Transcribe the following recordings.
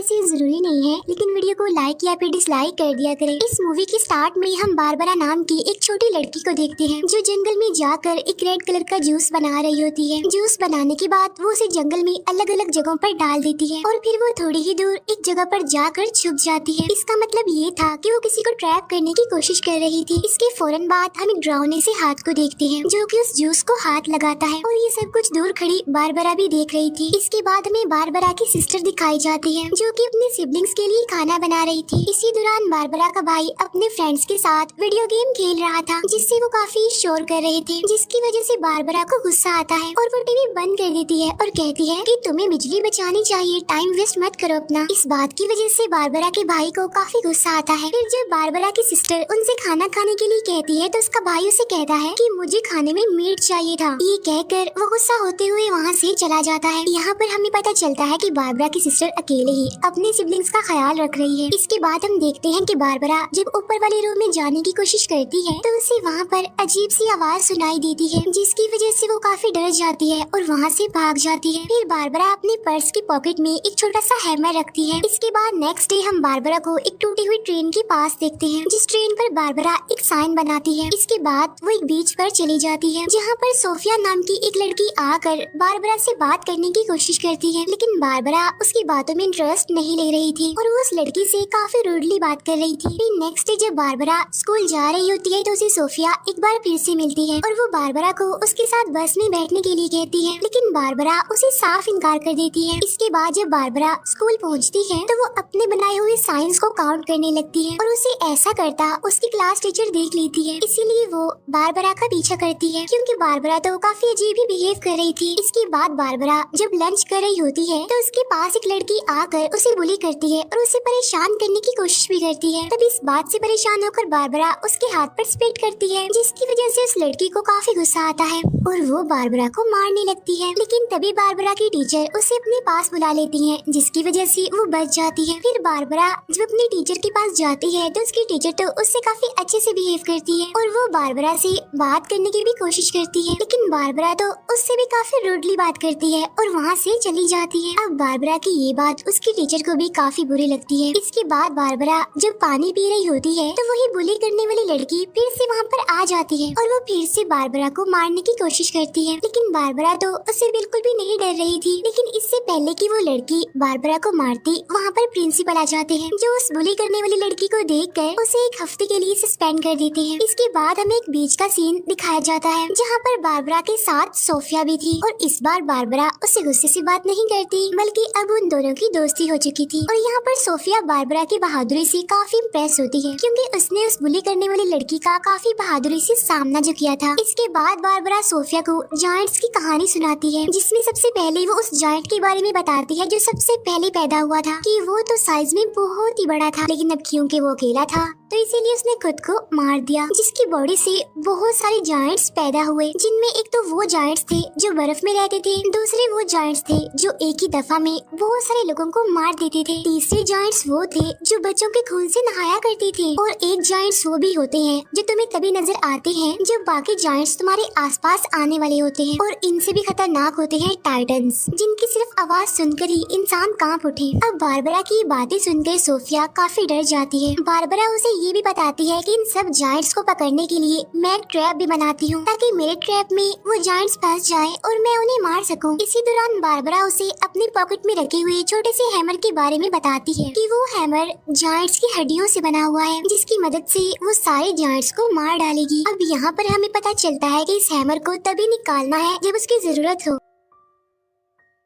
वैसे जरूरी नहीं है, लेकिन वीडियो को लाइक या फिर डिसलाइक कर दिया करें। इस मूवी के स्टार्ट में हम बारबरा नाम की एक छोटी लड़की को देखते हैं जो जंगल में जाकर एक रेड कलर का जूस बना रही होती है। जूस बनाने के बाद वो उसे जंगल में अलग अलग जगहों पर डाल देती है और फिर वो थोड़ी ही दूर एक जगह पर जाकर छुप जाती है। इसका मतलब ये था कि वो किसी को ट्रैप करने की कोशिश कर रही थी। इसके फौरन बाद हम एक डरावने से हाथ को देखते हैं जो कि उस जूस को हाथ लगाता है और ये सब कुछ दूर खड़ी बारबरा भी देख रही थी। इसके बाद हमें बारबरा की सिस्टर दिखाई जाती है जो कि अपने सिबलिंग्स के लिए खाना बना रही थी। इसी दौरान बारबरा का भाई अपने फ्रेंड्स के साथ वीडियो गेम खेल रहा था जिससे वो काफी शोर कर रहे थे, जिसकी वजह से बारबरा को गुस्सा आता है और वो टीवी बंद कर देती है और कहती है कि तुम्हें बिजली बचानी चाहिए, टाइम वेस्ट मत करो अपना। इस बात की वजह से बारबरा के भाई को काफी गुस्सा आता है। फिर जब बारबरा की सिस्टर उनसे खाना खाने के लिए कहती है तो उसका भाई उसे कहता है कि मुझे खाने में मीट चाहिए था। ये कहकर वो गुस्सा होते हुए वहाँ से चला जाता है। यहाँ पर हमें पता चलता है कि बारबरा की सिस्टर अकेले ही अपने सिबलिंग्स का ख्याल रख रही है। इसके बाद हम देखते हैं कि बारबरा जब ऊपर वाले रूम में जाने की कोशिश करती है तो उसे वहाँ पर अजीब सी आवाज सुनाई देती है जिसकी वजह से वो काफी डर जाती है और वहाँ से भाग जाती है। फिर बारबरा अपने पर्स की पॉकेट में एक छोटा सा हैमर रखती है। इसके बाद नेक्स्ट डे हम बारबरा को एक टूटी हुई ट्रेन के पास देखते हैं जिस ट्रेन पर बारबरा एक साइन बनाती है। इसके बाद वो एक बीच पर चली जाती है जहाँ पर सोफिया नाम की एक लड़की आकर बारबरा से बात करने की कोशिश करती है, लेकिन बारबरा उसकी बातों में इंटरेस्ट नहीं ले रही थी और वो उस लड़की से काफी रूडली बात कर रही थी। फिर नेक्स्ट डे जब बारबरा स्कूल जा रही होती है तो उसे सोफिया एक बार फिर से मिलती है और वो बारबरा को उसके साथ बस में बैठने के लिए कहती है, लेकिन बारबरा उसे साफ इनकार कर देती है। इसके बाद जब बारबरा स्कूल पहुंचती है तो वो अपने बनाए हुए साइंस को काउंट करने लगती है और उसे ऐसा करता उसकी क्लास टीचर देख लेती है। इसीलिए वो बारबरा का पीछा करती है क्योंकि बारबरा तो काफी अजीब ही बिहेव कर रही थी। इसके बाद बारबरा जब लंच कर रही होती है तो उसके पास एक लड़की आकर उसे बुली करती है और उसे परेशान करने की कोशिश भी करती है। तब इस बात से परेशान होकर बारबरा उसके हाथ पर स्पिट करती है जिसकी वजह से उस लड़की को काफी गुस्सा आता है और वो बारबरा को मारने लगती है, लेकिन तभी बारबरा की टीचर उसे अपने पास बुला लेती है जिसकी वजह से वो बच जाती है। फिर बारबरा जब अपनी टीचर के पास जाती है तो उसकी टीचर तो उससे काफी अच्छे से बिहेव करती है और वो बारबरा से बात करने की भी कोशिश करती है, लेकिन बारबरा तो उससे भी काफी रूडली बात करती है और वहाँ से चली जाती है। अब बारबरा की ये बात उसकी टीचर को भी काफी बुरी लगती है। इसके बाद बारबरा जब पानी पी रही होती है तो वही बुली करने वाली लड़की फिर से वहाँ पर आ जाती है और वो फिर से बारबरा को मारने की कोशिश करती है, लेकिन बारबरा तो उससे बिल्कुल भी नहीं डर रही थी। लेकिन इससे पहले कि वो लड़की बारबरा को मारती वहाँ पर प्रिंसिपल आ जाते हैं जो उस बुली करने वाली लड़की को देखकर उसे एक हफ्ते के लिए सस्पेंड कर देते हैं। इसके बाद हमें एक बीच का सीन दिखाया जाता है जहाँ पर बारबरा के साथ सोफिया भी थी और इस बार बारबरा उससे गुस्से से बात नहीं करती बल्कि अब उन दोनों की दोस्ती हो चुकी थी और यहाँ पर सोफिया बारबरा की बहादुरी से काफी इम्प्रेस होती है क्योंकि उसने उस बुली करने वाली लड़की का काफी बहादुरी से सामना जो किया था। इसके बाद बारबरा सोफिया को जायंट्स की कहानी सुनाती है जिसमें सबसे पहले वो उस जायंट के बारे में बताती है जो सबसे पहले पैदा हुआ था कि वो तो साइज में बहुत ही बड़ा था, लेकिन अब क्योंकि वो अकेला था तो इसीलिए उसने खुद को मार दिया, जिसकी बॉडी से बहुत सारे जायंट्स पैदा हुए जिनमें एक तो वो जायंट्स थे जो बर्फ में रहते थे, दूसरे वो जायंट्स थे जो एक ही दफा में बहुत सारे लोगों को मार देते थे, तीसरे जायंट्स वो थे जो बच्चों के खून से नहाया करते थे और एक जायंट्स वो भी होते हैं जो तुम्हें तभी नजर आते हैं जब बाकी जायंट्स तुम्हारे आसपास आने वाले होते हैं और इनसे भी खतरनाक होते हैं टाइटन्स जिनकी सिर्फ आवाज सुनकर ही इंसान कांप उठे। अब बारबरा की बातें सुनकर सोफिया काफी डर जाती है। बारबरा उसे ये भी बताती है कि इन सब जायंट्स को पकड़ने के लिए मैं एक ट्रैप भी बनाती हूँ ताकि मेरे ट्रैप में वो जायंट्स फंस जाएं और मैं उन्हें मार सकूं। इसी दौरान बारबरा उसे अपनी पॉकेट में रखे हुए छोटे से हैमर के बारे में बताती है कि वो हैमर जायंट्स की हड्डियों से बना हुआ है जिसकी मदद से वो सारे जायंट्स को मार डालेगी। अब यहाँ पर हमें पता चलता है कि इस हैमर को तभी निकालना है जब उसकी जरूरत हो।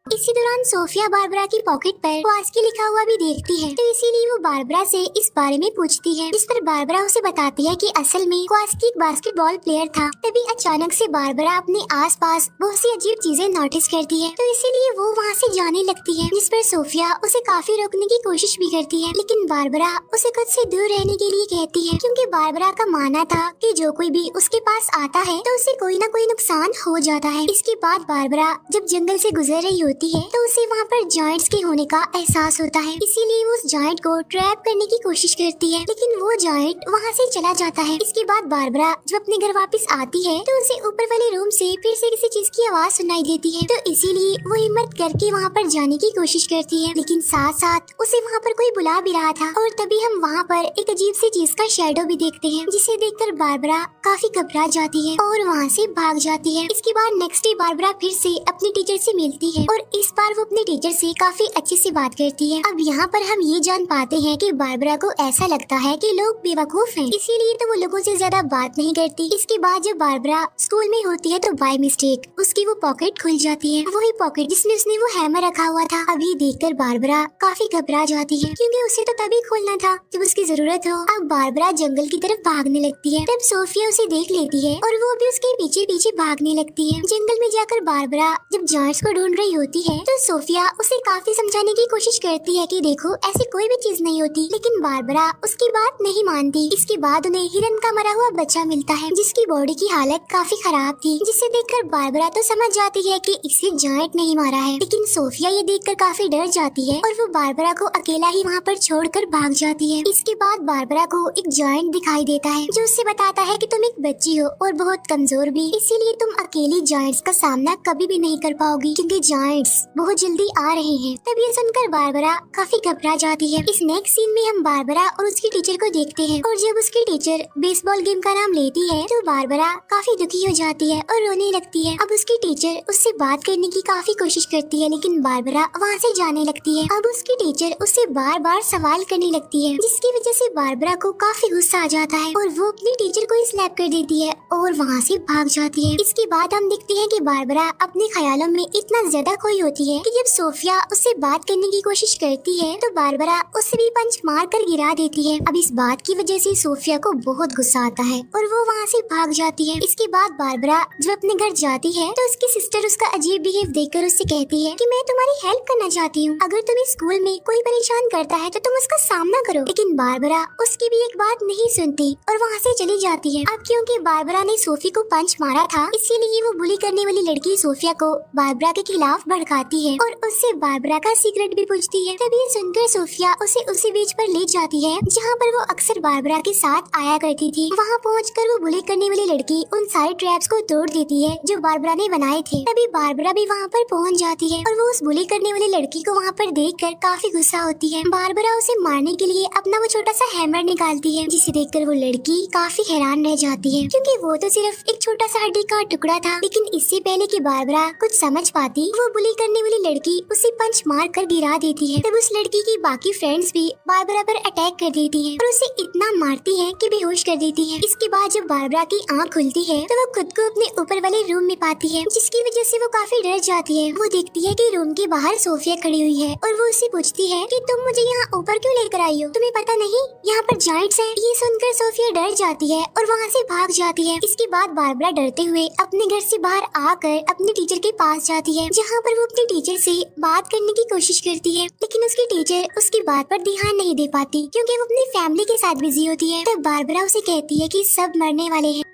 इसी दौरान सोफिया बारबरा की पॉकेट पर क्वास्की लिखा हुआ भी देखती है तो इसीलिए वो बारबरा से इस बारे में पूछती है, जिस पर बारबरा उसे बताती है कि असल में क्वास्की एक बास्केटबॉल प्लेयर था। तभी अचानक से बारबरा अपने आसपास बहुत सी अजीब चीजें नोटिस करती है तो इसीलिए वो वहाँ से जाने लगती है, जिस पर सोफिया उसे काफी रोकने की कोशिश भी करती है, लेकिन बारबरा उसे खुद से दूर रहने के लिए कहती है क्योंकि बारबरा का मानना था कि जो कोई भी उसके पास आता है तो उसे कोई न कोई नुकसान हो जाता है। इसके बाद बारबरा जब जंगल से गुजर रही होती होती है तो उसे वहाँ पर जायंट्स के होने का एहसास होता है, इसीलिए वो उस जायंट को ट्रैप करने की कोशिश करती है, लेकिन वो जायंट वहाँ से चला जाता है। इसके बाद बारबरा जब अपने घर वापस आती है तो उसे ऊपर वाले रूम से फिर से किसी चीज की आवाज सुनाई देती है, तो इसीलिए वो हिम्मत करके वहाँ पर जाने की कोशिश करती है, लेकिन साथ साथ उसे वहाँ पर कोई बुला भी रहा था। और तभी हम वहाँ पर एक अजीब सी चीज का शैडो भी देखते हैं, जिसे देखकर बारबरा काफी घबरा जाती है और वहाँ से भाग जाती है। इसके बाद नेक्स्ट डे बारबरा फिर से अपनी टीचर से मिलती है और इस बार वो अपने टीचर से काफी अच्छे से बात करती है। अब यहाँ पर हम ये जान पाते हैं कि बारबरा को ऐसा लगता है कि लोग बेवकूफ हैं, इसीलिए तो वो लोगों से ज्यादा बात नहीं करती। इसके बाद जब बारबरा स्कूल में होती है तो बाय मिस्टेक उसकी वो पॉकेट खुल जाती है, वही पॉकेट जिसमें उसने वो हैमर रखा हुआ था। अभी देखकर बारबरा काफी घबरा जाती है, क्योंकि उसे तो तभी खोलना था जब उसकी जरूरत हो। अब बारबरा जंगल की तरफ भागने लगती है, तब सोफिया उसे देख लेती है और वो भी उसके पीछे पीछे भागने लगती है। जंगल में जाकर बारबरा जब जायंट्स को ढूंढ रही होती है तो सोफिया उसे काफी समझाने की कोशिश करती है कि देखो ऐसी कोई भी चीज नहीं होती, लेकिन बारबरा उसकी बात नहीं मानती। इसके बाद उन्हें हिरन का मरा हुआ बच्चा मिलता है, जिसकी बॉडी की हालत काफी खराब थी, जिसे देखकर बारबरा तो समझ जाती है कि इसे जायंट नहीं मारा है, लेकिन सोफिया ये देखकर काफी डर जाती है और वो बारबरा को अकेला ही वहाँ पर छोड़कर भाग जाती है। इसके बाद बारबरा को एक जायंट दिखाई देता है, जो उससे बताता है कि तुम एक बच्ची हो और बहुत कमजोर भी, इसीलिए तुम अकेली जायंट्स का सामना कभी भी नहीं कर पाओगी, क्योंकि जायंट्स बहुत जल्दी आ रहे हैं। तब ये सुनकर बारबरा काफी घबरा जाती है। इस नेक्स्ट सीन में हम बारबरा और उसकी टीचर को देखते हैं, और जब उसकी टीचर बेसबॉल गेम का नाम लेती है तो बारबरा काफी दुखी हो जाती है और रोने लगती है। अब उसकी टीचर उससे बात करने की काफी कोशिश करती है, लेकिन बारबरा वहाँ से जाने लगती है। अब उसकी टीचर उससे बार बार सवाल करने लगती है, जिसकी वजह से बारबरा को काफी गुस्सा आ जाता है और वो अपनी टीचर को स्लैप कर देती है और वहाँ से भाग जाती है। इसके बाद हम देखते हैं कि बारबरा अपने ख्यालों में इतना ज्यादा खोई होती है कि जब सोफिया उससे बात करने की कोशिश करती है तो बारबरा उसे भी पंच मार कर गिरा देती है। अब इस बात की वजह से सोफिया को बहुत गुस्सा आता है और वो वहाँ से भाग जाती है। इसके बाद बारबरा जब अपने घर जाती है तो उसकी सिस्टर उसका अजीब बिहेव देखकर उससे कहती है कि मैं तुम्हारी हेल्प करना चाहती हूँ, अगर तुम्हें स्कूल में कोई परेशान करता है तो तुम उसका सामना करो। लेकिन बारबरा उसकी भी एक बात नहीं सुनती और वहाँ से चली जाती है। अब क्योंकि बारबरा ने सोफी को पंच मारा था, इसीलिए वो बुली करने वाली लड़की सोफिया को बारबरा के खिलाफ भड़काती है और उससे बारबरा का सीक्रेट भी पूछती है। तभी सुनकर सोफिया उसे उसी बीच पर ले जाती है जहाँ पर वो अक्सर बारबरा के साथ आया करती थी। वहाँ पहुँचकर वो बुली करने वाली लड़की उन सारे ट्रैप्स को तोड़ देती है जो बारबरा ने बनाए थे। तभी बारबरा भी वहाँ पर पहुँच जाती है और वो उस बुली करने वाली लड़की को वहाँ पर देखकर काफी गुस्सा होती है। बारबरा उसे मारने के लिए अपना वो छोटा सा हैमर निकालती है, जिसे देखकर वो लड़की काफी हैरान रह जाती है, क्योंकि वो तो सिर्फ एक छोटा सा हड्डी का टुकड़ा था। लेकिन इससे पहले कि बारबरा कुछ समझ पाती, वो बुली करने वाली लड़की उसे पंच मार कर गिरा देती है। तब उस लड़की की बाकी फ्रेंड्स भी बारबरा पर अटैक कर देती है और उसे इतना मारती है कि बेहोश कर देती है। इसके बाद जब बारबरा की आँख खुलती है तो वो खुद को अपने ऊपर वाले रूम में पाती है, जिसकी वजह से वो काफी डर जाती है। वो देखती है कि रूम के बाहर सोफिया खड़ी हुई है और वो उससे पूछती है कि तुम मुझे यहाँ ऊपर क्यों लेकर आई हो, तुम्हें पता नहीं यहाँ पर जायंट्स हैं। ये सुनकर सोफिया डर जाती है और वहाँ से भाग जाती है। इसके बाद बारबरा डरते हुए अपने घर से बाहर आकर अपने टीचर के पास जाती है, जहाँ पर वो अपने टीचर से बात करने की कोशिश करती है, लेकिन उसकी टीचर उसकी बात पर ध्यान नहीं दे पाती, क्योंकि वो अपनी फैमिली के साथ बिजी होती है। तब बारबरा उसे कहती है कि सब मरने वाले हैं।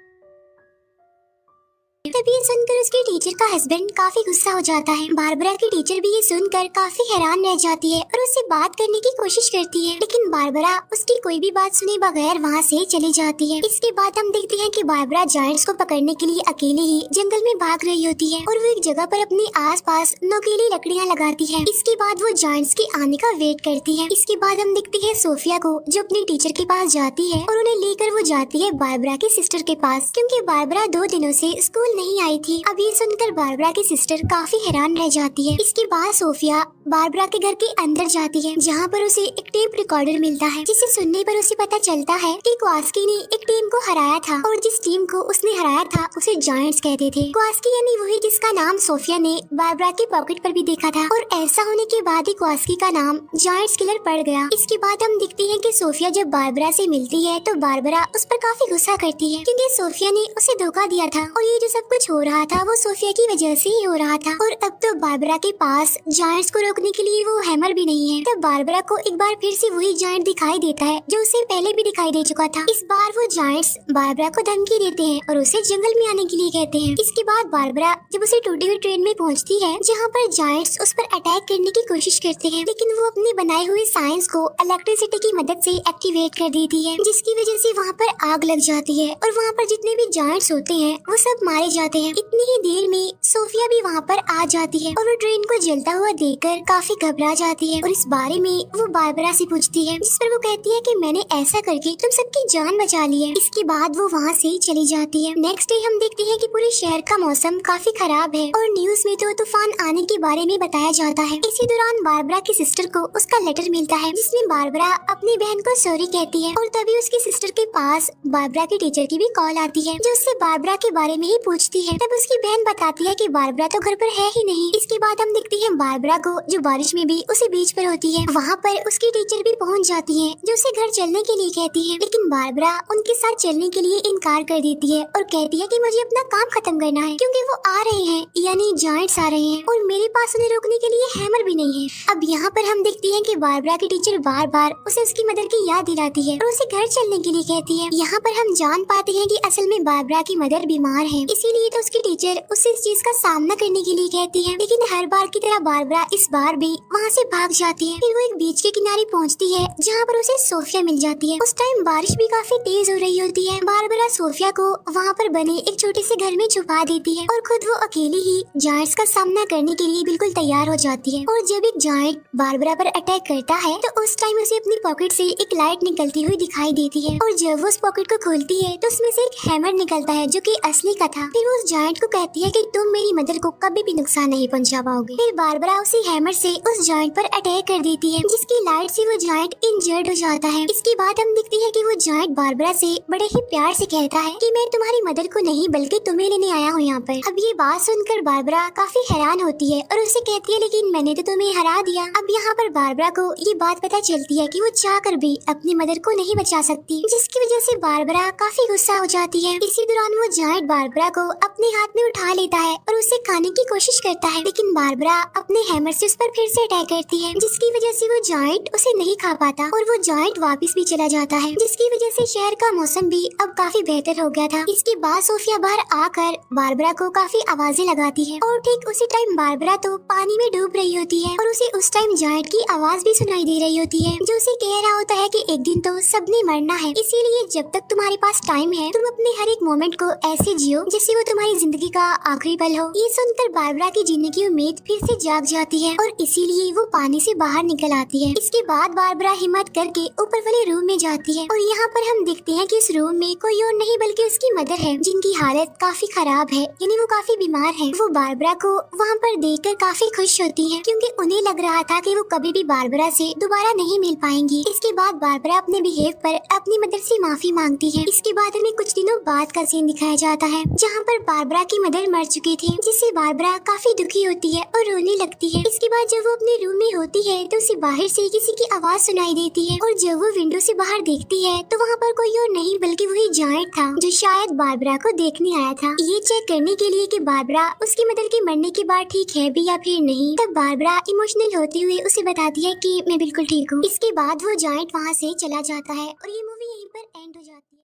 तभी ये सुनकर उसके टीचर का हस्बैंड काफी गुस्सा हो जाता है। बारबरा की टीचर भी ये सुनकर काफी हैरान रह जाती है और उससे बात करने की कोशिश करती है, लेकिन बारबरा उसकी कोई भी बात सुने बगैर वहाँ से चली जाती है। इसके बाद हम देखते हैं कि बारबरा जायंट्स को पकड़ने के लिए अकेले ही जंगल में भाग रही होती है और वो एक जगह पर अपने आसपास नुकीली लकड़ियाँ लगाती है। इसके बाद वो जायंट्स के आने का वेट करती है। इसके बाद हम देखते हैं सोफिया को, जो अपने टीचर के पास जाती है और उन्हें लेकर वो जाती है बारबरा की सिस्टर के पास, क्योंकि बारबरा 2 दिनों से स्कूल नहीं आई थी। अब ये सुनकर बारबरा की सिस्टर काफी हैरान रह जाती है। इसके बाद सोफिया बारबरा के घर के अंदर जाती है, जहाँ पर उसे एक टेप रिकॉर्डर मिलता है, जिसे सुनने पर उसे पता चलता है कि क्वास्की ने एक टीम को हराया था और जिस टीम को उसने हराया था उसे जायंट्स कहते थे। क्वास्की यानी वही जिसका नाम सोफिया ने बारबरा की पॉकेट पर भी देखा था, और ऐसा होने के बाद ही क्वास्की का नाम जायंट्स किलर पड़ गया। इसके बाद हम देखते हैं कि सोफिया जब बारबरा से मिलती है तो बारबरा उस पर काफी गुस्सा करती है, क्योंकि सोफिया ने उसे धोखा दिया था। और ये जो सब सब कुछ हो रहा था वो सोफिया की वजह से ही हो रहा था। और अब तो बारबरा के पास जायंट्स को रोकने के लिए वो हैमर भी नहीं है। तब बारबरा को एक बार फिर से वही जायंट दिखाई देता है जो उसे पहले भी दिखाई दे चुका था। इस बार वो जायंट्स बारबरा को धमकी देते हैं और उसे जंगल में आने के लिए कहते हैं। इसके बाद बारबरा जब उसे टूटी हुई ट्रेन में पहुंचती है जहां पर जायंट्स उस पर अटैक करने की कोशिश करते हैं, लेकिन वो अपने बनाए हुए साइंस को इलेक्ट्रिसिटी की मदद से एक्टिवेट कर देती है, जिसकी वजह से वहाँ पर आग लग जाती है और वहाँ पर जितने भी जायंट्स होते हैं वो सब मारे जाते हैं। इतनी ही देर में सोफिया भी वहाँ पर आ जाती है और वो ट्रेन को जलता हुआ देखकर काफी घबरा जाती है और इस बारे में वो बारबरा से पूछती है, जिस पर वो कहती है कि मैंने ऐसा करके तुम सबकी जान बचा ली है। इसके बाद वो वहाँ से चली जाती है। नेक्स्ट डे हम देखते हैं कि पूरे शहर का मौसम काफी खराब है और न्यूज में तो तूफान आने के बारे में बताया जाता है। इसी दौरान बारबरा की सिस्टर को उसका लेटर मिलता है जिसमें बारबरा अपनी बहन को सॉरी कहती है और तभी उसकी सिस्टर के पास बारबरा के टीचर की भी कॉल आती है जो उससे बारबरा के बारे में ही पूछती है। तब उसकी बहन बताती है कि बारबरा तो घर पर है ही नहीं। इसके बाद हम देखते हैं बारबरा को जो बारिश में भी उसी बीच पर होती है। वहाँ पर उसकी टीचर भी पहुँच जाती है जो उसे घर चलने के लिए कहती है, लेकिन बारबरा उनके साथ चलने के लिए इनकार कर देती है और कहती है कि मुझे अपना काम खत्म करना है क्योंकि वो आ रहे हैं, यानी जायंट्स आ रहे हैं और मेरे पास उन्हें रोकने के लिए हैमर भी नहीं है। अब यहाँ पर हम देखते हैं कि बारबरा की टीचर बार बार उसे उसकी मदर की याद दिलाती है और उसे घर चलने के लिए कहती है। यहाँ पर हम जान पाते हैं कि असल में बारबरा की मदर बीमार है, इसीलिए तो उसकी टीचर उसे इस चीज का सामना करने के लिए कहती है, लेकिन हर बार की तरह बारबरा इस बार भी वहाँ से भाग जाती है। फिर वो एक बीच के किनारे पहुँचती है जहाँ पर उसे सोफिया मिल जाती है। उस टाइम बारिश भी काफी तेज हो रही होती है। बारबरा सोफिया को वहाँ पर बने एक छोटे से घर में छुपा देती है और खुद वो अकेली ही जायंट्स का सामना करने के लिए बिल्कुल तैयार हो जाती है। और जब एक जायंट बारबरा पर अटैक करता है तो उस टाइम उसे अपनी पॉकेट से एक लाइट निकलती हुई दिखाई देती है और जब वो उस पॉकेट को खोलती है तो उसमें से एक हैमर निकलता है जो कि असली का था। फिर वो उस जायंट को कहती है कि तुम मेरी मदर को कभी भी नुकसान नहीं पहुंचा पाओगे। फिर बारबरा उसी हैमर से उस जायंट पर अटैक कर देती है जिसकी लाइट से वो जायंट इंजर्ड हो जाता है। इसके बाद हम देखते हैं कि वो जायंट बारबरा से बड़े ही प्यार से कहता है कि मैं तुम्हारी मदर को नहीं बल्कि तुम्हें लेने आया हूँ यहाँ पर। अब ये बात सुनकर बारबरा काफी हैरान होती है और उसे कहती है लेकिन मैंने तो तुम्हें हरा दिया। अब यहाँ पर बारबरा को ये बात पता चलती है कि वो चाहकर भी अपनी मदर को नहीं बचा सकती, जिसकी वजह से बारबरा काफी गुस्सा हो जाती है। इसी दौरान वो जायंट बारबरा को अपने हाथ में उठा लेता है और उसे खाने की कोशिश करता है, लेकिन बारबरा अपने हैमर से उस पर फिर से अटैक करती है जिसकी वजह से वो जायंट उसे नहीं खा पाता और वो जायंट वापस भी चला जाता है, जिसकी वजह से शहर का मौसम भी अब काफी बेहतर हो गया था। इसके बाद सोफिया बाहर आकर बारबरा को काफी आवाजें लगाती है और ठीक उसी टाइम बारबरा तो पानी में डूब रही होती है और उसे उस टाइम जायंट की आवाज भी सुनाई दे रही होती है जो उसे कह रहा होता है कि एक दिन तो सबने मरना है, इसीलिए जब तक तुम्हारे पास टाइम है तुम अपने हर एक मोमेंट को ऐसे जियो जैसे वो तुम्हारी जिंदगी का आखिरी पल हो। ये सुनकर बारबरा की जीने की उम्मीद फिर से जाग जाती है और इसीलिए वो पानी से बाहर निकल आती है। इसके बाद बारबरा हिम्मत करके ऊपर वाले रूम में जाती है और यहाँ पर हम देखते हैं कि इस रूम में कोई और नहीं बल्कि उसकी मदर है जिनकी हालत काफी खराब है, यानी वो काफी बीमार है। वो बारबरा को वहाँ पर देखकर काफी खुश होती है क्योंकि उन्हें लग रहा था कि वो कभी भी बारबरा से दोबारा नहीं मिल पाएंगी। इसके बाद बारबरा अपने बिहेव पर अपनी मदर से माफी मांगती है। इसके बाद हमें कुछ दिनों बाद का सीन दिखाया जाता है जहाँ पर बारबरा की मदर मर चुकी थी, जिससे बारबरा काफी दुखी होती है और रोने लगती है। इसके बाद जब वो अपने रूम में होती है तो उसे बाहर से किसी की आवाज सुनाई देती है और जब वो विंडो से बाहर देखती है तो वहाँ पर कोई और नहीं बल्कि वही जायंट था जो शायद बारबरा को देखने आया था, ये चेक करने के लिए कि बारबरा उसकी मदर के मरने के बाद ठीक है भी या फिर नहीं। तब बारबरा इमोशनल होते हुए उसे बताती है कि मैं बिल्कुल ठीक हूँ। इसके बाद वो जायंट वहाँ से चला जाता है और ये मूवी यहीं पर एंड हो जाती है।